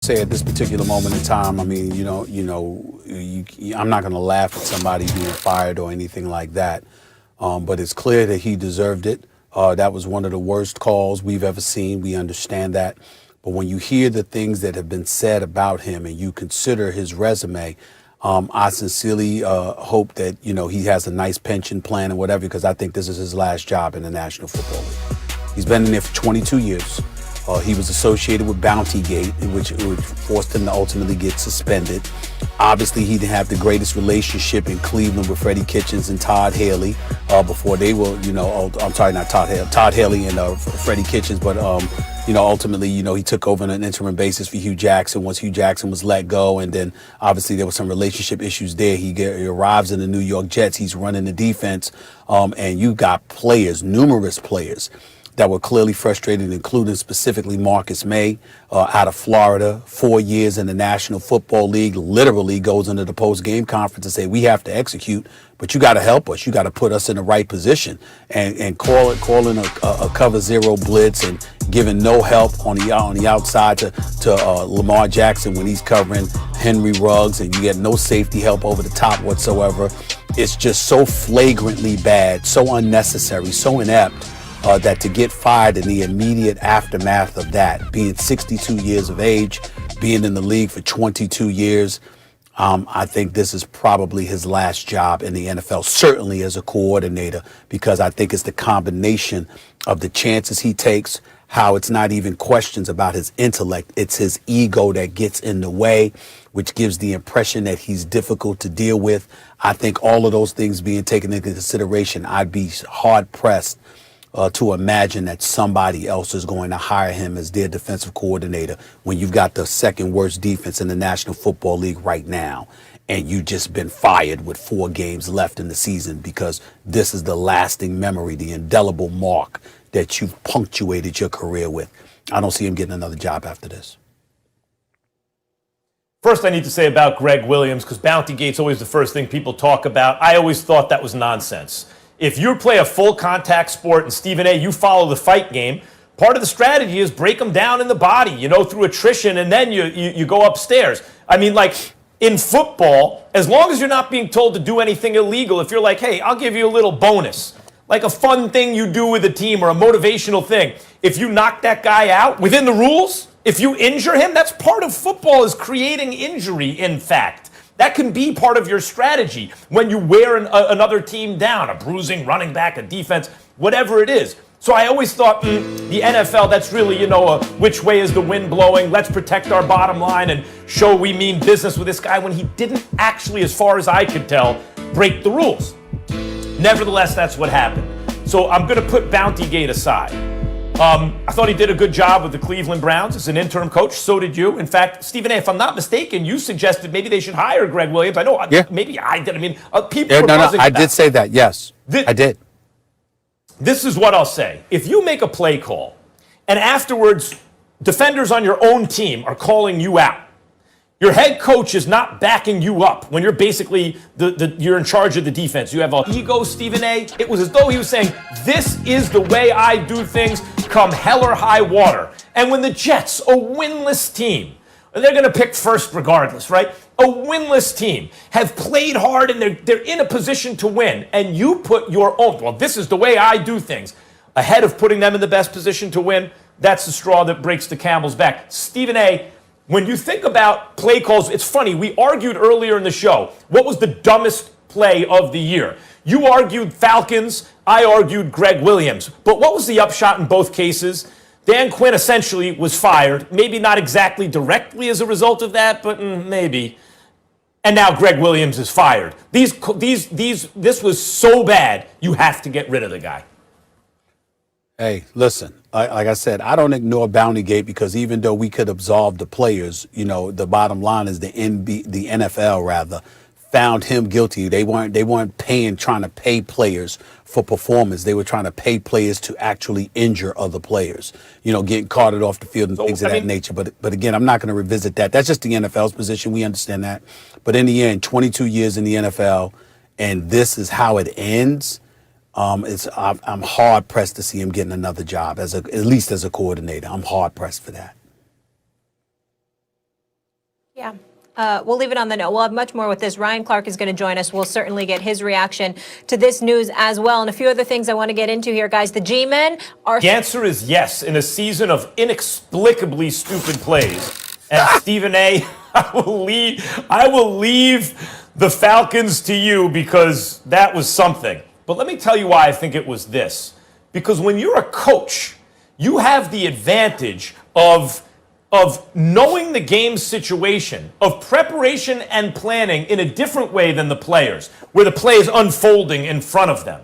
say at this particular moment in time, I mean, I'm not going to laugh at somebody being fired or anything like that. But it's clear that he deserved it. That was one of the worst calls we've ever seen. We understand that. But when you hear the things that have been said about him and you consider his resume, I sincerely hope that, he has a nice pension plan and whatever, because I think this is his last job in the National Football League. He's been in there for 22 years. He was associated with Bountygate, which forced him to ultimately get suspended. Obviously, he didn't have the greatest relationship in Cleveland with Freddie Kitchens and Todd Haley before they were, I'm sorry, not Todd Haley. Todd Haley and Freddie Kitchens, but, ultimately, he took over on an interim basis for Hugh Jackson once Hugh Jackson was let go. And then, obviously, there were some relationship issues there. He arrives in the New York Jets. He's running the defense. And you got players, numerous players, that were clearly frustrated, including specifically Marcus May out of Florida, 4 years in the National Football League, literally goes into the post-game conference and say, we have to execute, but you got to help us. You got to put us in the right position, and calling a cover zero blitz and giving no help on the outside to Lamar Jackson when he's covering Henry Ruggs, and you get no safety help over the top whatsoever. It's just so flagrantly bad, so unnecessary, so inept. That to get fired in the immediate aftermath of that, being 62 years of age, being in the league for 22 years, I think this is probably his last job in the NFL, certainly as a coordinator, because I think it's the combination of the chances he takes, how it's not even questions about his intellect, it's his ego that gets in the way, which gives the impression that he's difficult to deal with. I think all of those things being taken into consideration, I'd be hard-pressed to imagine that somebody else is going to hire him as their defensive coordinator when you've got the second worst defense in the National Football League right now, and you've just been fired with 4 games left in the season, because this is the lasting memory, the indelible mark that you've punctuated your career with. I don't see him getting another job after this. First, I need to say about Gregg Williams, because Bountygate's always the first thing people talk about. I always thought that was nonsense. If you play a full contact sport, and Stephen A., you follow the fight game, part of the strategy is break them down in the body, through attrition, and then you go upstairs. I mean, like in football, as long as you're not being told to do anything illegal, if you're like, hey, I'll give you a little bonus, like a fun thing you do with a team or a motivational thing, if you knock that guy out within the rules, if you injure him, that's part of football, is creating injury, in fact. That can be part of your strategy when you wear another team down, a bruising running back, a defense, whatever it is. So I always thought the NFL, that's really, which way is the wind blowing? Let's protect our bottom line and show we mean business with this guy, when he didn't actually, as far as I could tell, break the rules. Nevertheless, that's what happened. So I'm going to put Bountygate aside. I thought he did a good job with the Cleveland Browns as an interim coach. So did you. In fact, Stephen A., if I'm not mistaken, you suggested maybe they should hire Gregg Williams. I know, maybe I did. I mean, people were buzzing I did say that, yes. I did. This is what I'll say. If you make a play call and afterwards defenders on your own team are calling you out, your head coach is not backing you up when you're basically you're in charge of the defense. You have an ego, Stephen A. It was as though he was saying, this is the way I do things, come hell or high water. And when the Jets, a winless team, and they're going to pick first regardless, right? A winless team, have played hard and they're in a position to win, and you put your own, well, this is the way I do things, ahead of putting them in the best position to win, that's the straw that breaks the camel's back. Stephen A., when you think about play calls, it's funny, we argued earlier in the show, what was the dumbest play of the year? You argued Falcons, I argued Gregg Williams. But what was the upshot in both cases? Dan Quinn essentially was fired, maybe not exactly directly as a result of that, but maybe. And now Gregg Williams is fired. This was so bad, you have to get rid of the guy. Hey, listen, like I said, I don't ignore Bountygate, because even though we could absolve the players, the bottom line is the NFL found him guilty. They weren't trying to pay players for performance. They were trying to pay players to actually injure other players, getting carted off the field and things of that nature. But again, I'm not going to revisit that. That's just the NFL's position. We understand that. But in the end, 22 years in the NFL, and this is how it ends. I'm hard pressed to see him getting another job at least as a coordinator. I'm hard pressed for that. Yeah. We'll leave it on the note. We'll have much more with this. Ryan Clark is going to join us. We'll certainly get his reaction to this news as well. And a few other things I want to get into here, guys. The G-men are... The answer is yes. In a season of inexplicably stupid plays. And Stephen A., I will leave the Falcons to you because that was something. But let me tell you why I think it was this. Because when you're a coach, you have the advantage of knowing the game situation, of preparation and planning in a different way than the players, where the play is unfolding in front of them.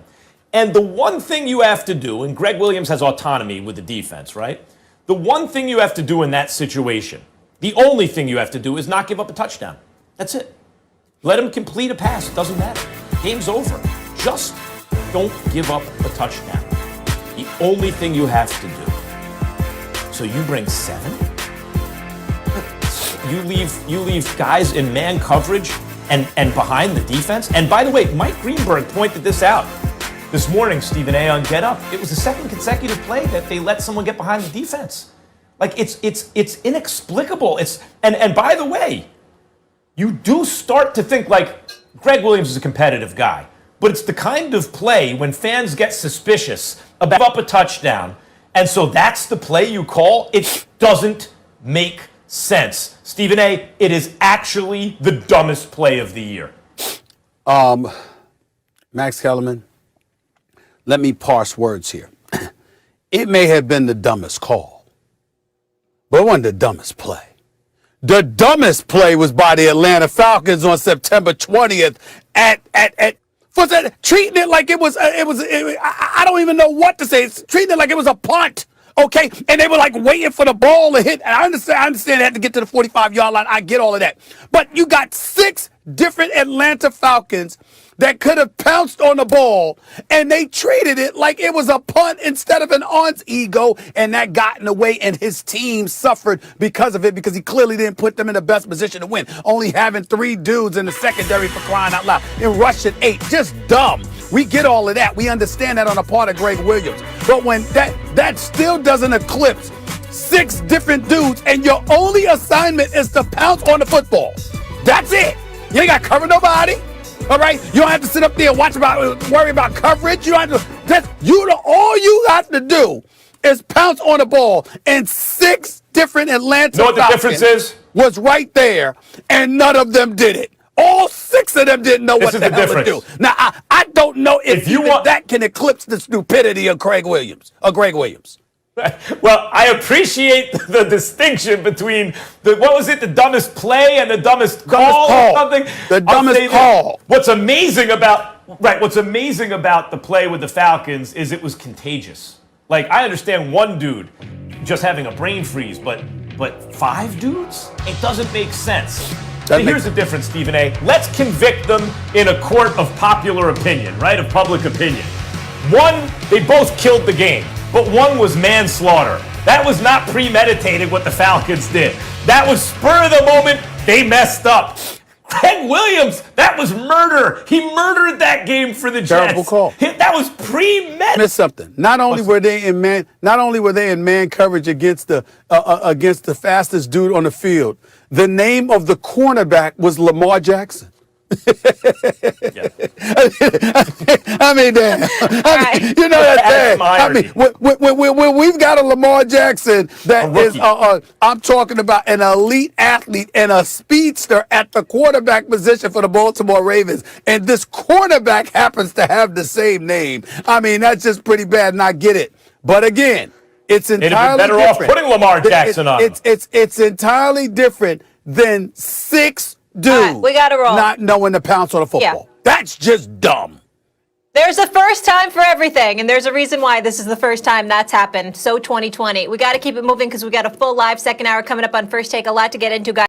And the one thing you have to do, and Gregg Williams has autonomy with the defense, right? The one thing you have to do in that situation, the only thing you have to do is not give up a touchdown. That's it. Let him complete a pass. It doesn't matter. Game's over. Just don't give up a touchdown. The only thing you have to do. So you bring 7? You leave guys in man coverage and behind the defense. And by the way, Mike Greenberg pointed this out this morning, Stephen A. on Get Up. It was the second consecutive play that they let someone get behind the defense. Like it's inexplicable. And by the way, you do start to think like Gregg Williams is a competitive guy, but it's the kind of play when fans get suspicious about up a touchdown, and so that's the play you call. It doesn't make sense. Stephen A., it is actually the dumbest play of the year. Max Kellerman, let me parse words here. It may have been the dumbest call, but it wasn't the dumbest play. The dumbest play was by the Atlanta Falcons on September 20th treating it like it was I don't even know what to say. It's treating it like it was a punt. Okay, and they were like waiting for the ball to hit. And I understand they had to get to the 45-yard line. I get all of that. But you got 6 different Atlanta Falcons that could have pounced on the ball, and they treated it like it was a punt instead of an aunt's ego, and that got in the way, and his team suffered because of it, because he clearly didn't put them in the best position to win, only having 3 dudes in the secondary for crying out loud, and rushing 8. Just dumb. We get all of that. We understand that on the part of Gregg Williams. But when that still doesn't eclipse 6 different dudes, and your only assignment is to pounce on the football. That's it. You ain't got to cover nobody. All right, you don't have to sit up there and worry about coverage. You don't have to. All you have to do is pounce on the ball, and 6 different Atlanta Falcons. Know what the difference is? Was right there, and none of them did it. All 6 of them didn't know what the hell to do. Now I don't know if that can eclipse the stupidity of Gregg Williams. Well, I appreciate the distinction between the dumbest play and the dumbest call or something. The dumbest call. What's amazing about the play with the Falcons is it was contagious. Like, I understand one dude just having a brain freeze, but 5 dudes? It doesn't make sense. Here's the difference, Stephen A. Let's convict them in a court of popular opinion, right? Of public opinion. One, they both killed the game. But one was manslaughter. That was not premeditated what the Falcons did. That was spur of the moment. They messed up. Gregg Williams, that was murder. He murdered that game for the Jets. Terrible call. That was premeditated. Missed something. Not only were they in man coverage against the fastest dude on the field. The name of the cornerback was Lamar Jackson. Yeah. I mean, you know that thing. I mean, when we've got a Lamar Jackson that is, I'm talking about an elite athlete and a speedster at the quarterback position for the Baltimore Ravens, and this cornerback happens to have the same name. I mean, that's just pretty bad, and I get it. But again, it's entirely better different. Off putting Lamar Jackson on. It's entirely different than 6 dudes we gotta roll. Not knowing to pounce on a football. Yeah. That's just dumb. There's a first time for everything, and there's a reason why this is the first time that's happened. So 2020. We got to keep it moving because we got a full live second hour coming up on First Take. A lot to get into, guys.